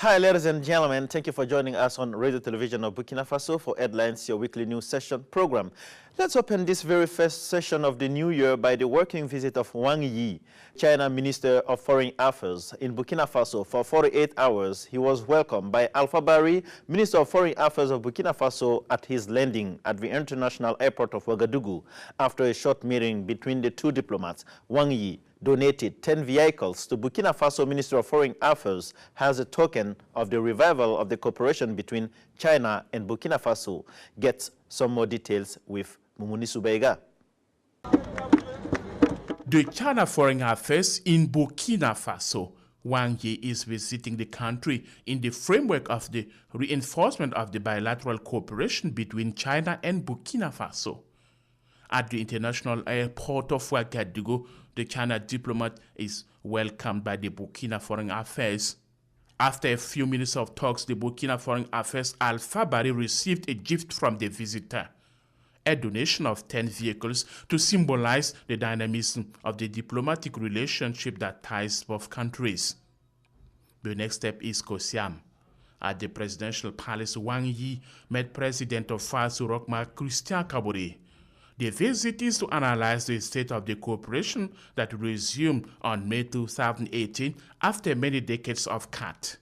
Hi, ladies and gentlemen. Thank you for joining us on Radio Television of Burkina Faso for Headlines, your weekly news session program. Let's open this very first session of the new year by the working visit of Wang Yi, China Minister of Foreign Affairs, in Burkina Faso for 48 hours. He was welcomed by Alpha Bari, Minister of Foreign Affairs of Burkina Faso, at his landing at the International Airport of Ouagadougou. After a short meeting between the two diplomats, Wang Yi donated 10 vehicles to Burkina Faso Minister of Foreign Affairs as a token of the revival of the cooperation between China and Burkina Faso. Get some more details with Mumuni Subaiga. The China Foreign Affairs in Burkina Faso. Wang Yi is visiting the country in the framework of the reinforcement of the bilateral cooperation between China and Burkina Faso. At the International Airport of Ouagadougou, the China diplomat is welcomed by the Burkina Foreign Affairs. After a few minutes of talks, the Burkina Foreign Affairs Alpha Bari received a gift from the visitor, a donation of 10 vehicles to symbolize the dynamism of the diplomatic relationship that ties both countries. The next step is Kosiam. At the presidential palace, Wang Yi met President of Faso Roch Marc Christian Kaboré. The visit is to analyze the state of the cooperation that resumed on May 2018 after many decades of cut.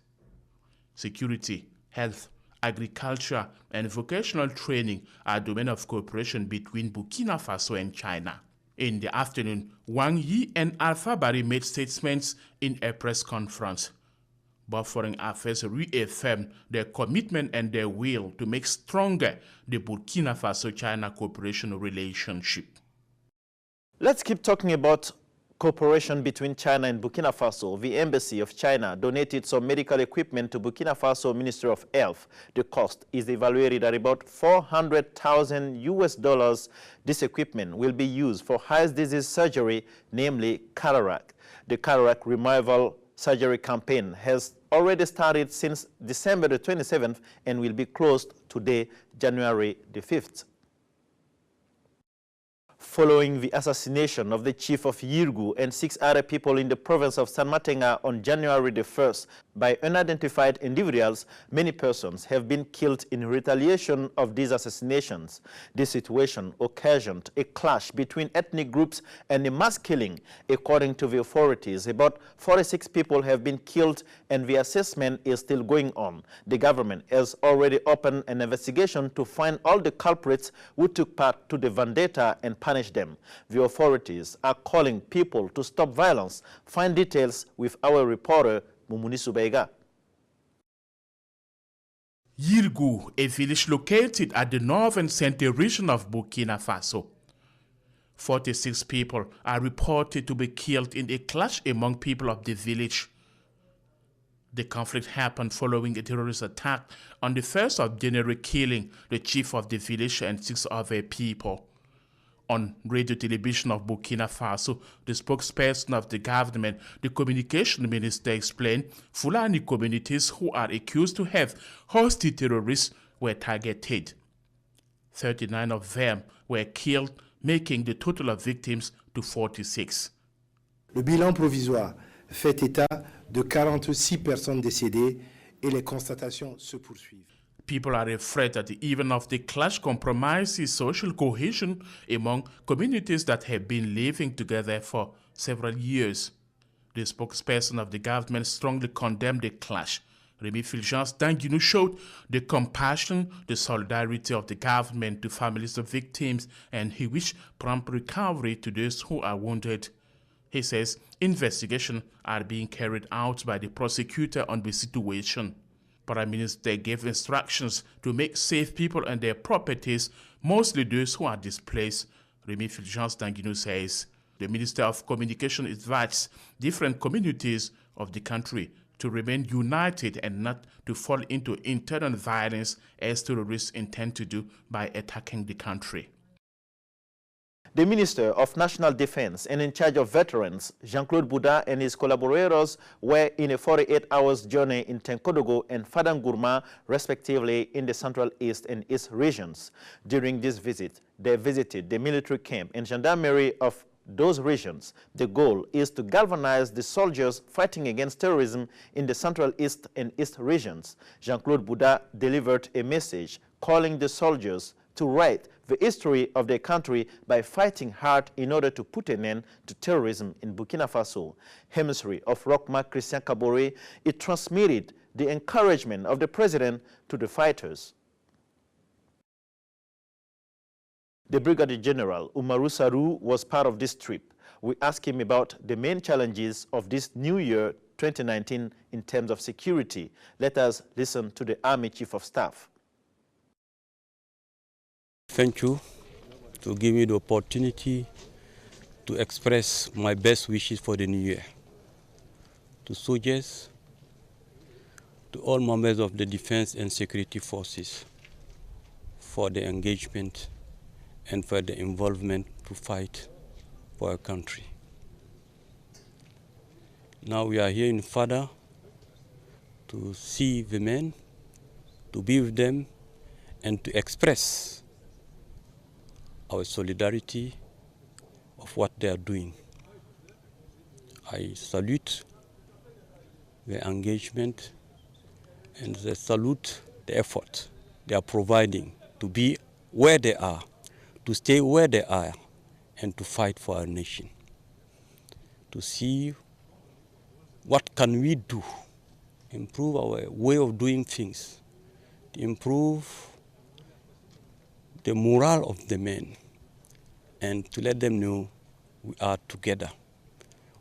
Security, health, agriculture, and vocational training are domain of cooperation between Burkina Faso and China. In the afternoon, Wang Yi and Alpha Bari made statements in a press conference. Both foreign affairs reaffirmed their commitment and their will to make stronger the Burkina Faso-China cooperation relationship. Let's keep talking about cooperation between China and Burkina Faso. The Embassy of China donated some medical equipment to Burkina Faso Ministry of Health. The cost is evaluated at about $400,000. This equipment will be used for heart disease surgery, namely cataract. The cataract removal surgery campaign has already started since December the 27th and will be closed today, January the 5th. Following the assassination of the chief of Yirgu and 6 other people in the province of San Matenga on January the 1st by unidentified individuals, many persons have been killed in retaliation of these assassinations. This situation occasioned a clash between ethnic groups and a mass killing. According to the authorities, about 46 people have been killed and the assessment is still going on. The government has already opened an investigation to find all the culprits who took part to the vendetta and punish them. The authorities are calling people to stop violence. Find details with our reporter, Mumuni Subaiga. Yirgu, a village located at the northern central region of Burkina Faso. 46 people are reported to be killed in a clash among people of the village. The conflict happened following a terrorist attack on the 1st of January, killing the chief of the village and 6 other people. On Radio Television of Burkina Faso, the spokesperson of the government, the communication minister, explained Fulani communities who are accused to have hosted terrorists were targeted. 39 of them were killed, making the total of victims to 46. Le bilan provisoire fait état de 46 personnes décédées et les constatations se poursuivent. People are afraid that even if the clash compromises social cohesion among communities that have been living together for several years. The spokesperson of the government strongly condemned the clash. Remy Fulgence Danguinou showed the compassion, the solidarity of the government to families of victims, and he wished prompt recovery to those who are wounded. He says investigations are being carried out by the prosecutor on the situation. Prime Minister gave instructions to make safe people and their properties, mostly those who are displaced. Remy Fulgence Danguinou says the Minister of Communication advised different communities of the country to remain united and not to fall into internal violence as terrorists intend to do by attacking the country. The Minister of National Defense and in charge of veterans, Jean-Claude Bouda, and his collaborators were in a 48-hour journey in Tenkodogo and Fadangourma, respectively, in the Central East and East regions. During this visit, they visited the military camp and gendarmerie of those regions. The goal is to galvanize the soldiers fighting against terrorism in the Central East and East regions. Jean-Claude Bouda delivered a message calling the soldiers to write the history of their country by fighting hard in order to put an end to terrorism in Burkina Faso. Emissary of Rockmark, Christian Kabore, it transmitted the encouragement of the president to the fighters. The Brigadier General Umaru Saru was part of this trip. We asked him about the main challenges of this new year 2019 in terms of security. Let us listen to the Army Chief of Staff. Thank you to give me the opportunity to express my best wishes for the new year to soldiers, to all members of the defense and security forces for the engagement and for the involvement to fight for our country. Now we are here in Fada to see the men, to be with them, and to express our solidarity of what they are doing. I salute their engagement and I salute the effort they are providing to be where they are, to stay where they are, and to fight for our nation. To see what can we do, improve our way of doing things, to improve the morale of the men, and to let them know we are together.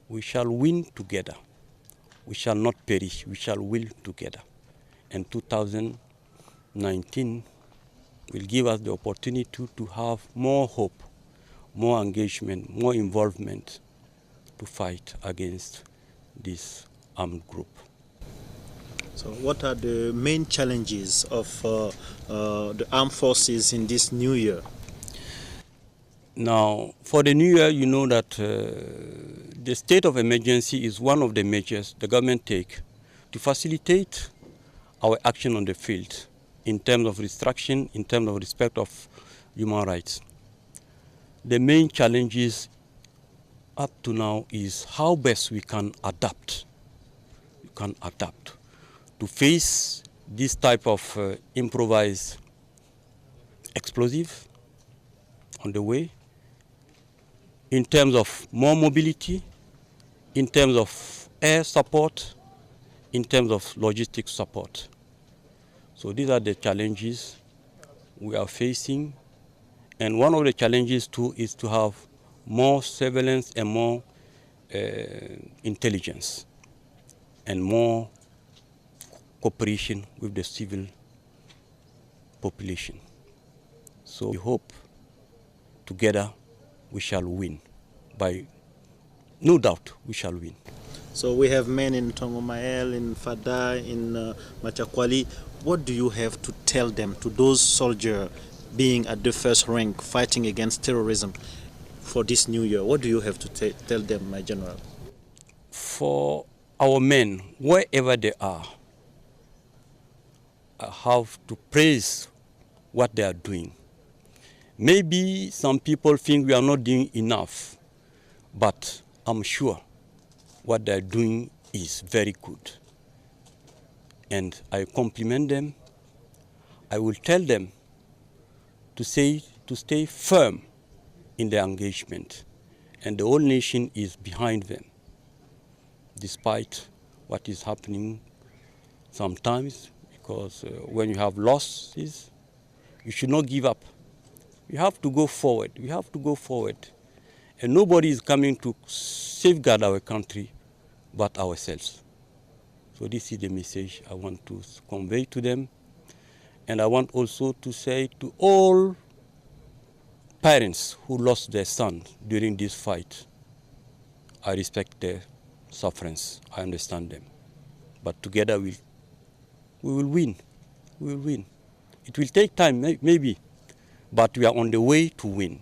We shall win together. We shall not perish. We shall win together. And 2019 will give us the opportunity to have more hope, more engagement, more involvement to fight against this armed group. So what are the main challenges of the armed forces in this new year? Now, for the new year, you know that the state of emergency is one of the measures the government take to facilitate our action on the field in terms of restriction, in terms of respect of human rights. The main challenges up to now is how best we can adapt. To face this type of improvised explosive on the way, in terms of more mobility, in terms of air support, in terms of logistic support. So these are the challenges we are facing. And one of the challenges too is to have more surveillance and more intelligence and more cooperation with the civil population. So we hope together we shall win. No doubt we shall win. So we have men in Tongomael, in Fada, in Machakwali. What do you have to tell them, to those soldiers being at the first rank fighting against terrorism for this new year? What do you have to tell them, my general? For our men, wherever they are, I have to praise what they are doing. Maybe some people think we are not doing enough, but I'm sure what they are doing is very good. And I compliment them. I will tell them to stay firm in their engagement. And the whole nation is behind them, despite what is happening sometimes, because when you have losses, you should not give up. We have to go forward. We have to go forward. And nobody is coming to safeguard our country but ourselves. So this is the message I want to convey to them. And I want also to say to all parents who lost their son during this fight, I respect their sufferance. I understand them. But together we will win. We will win. It will take time, maybe, but we are on the way to win.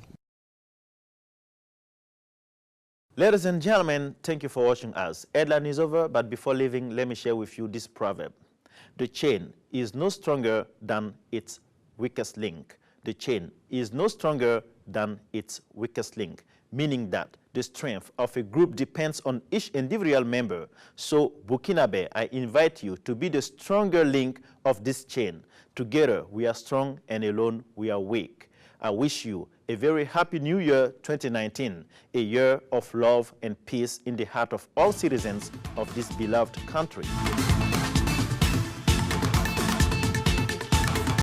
Ladies and gentlemen, thank you for watching us. Headline is over, but before leaving, let me share with you this proverb. The chain is no stronger than its weakest link. The chain is no stronger than its weakest link, meaning that The strength of a group depends on each individual member. So, Burkinabe, I invite you to be the stronger link of this chain. Together, we are strong, and alone, we are weak. I wish you a very happy New Year 2019, a year of love and peace in the heart of all citizens of this beloved country.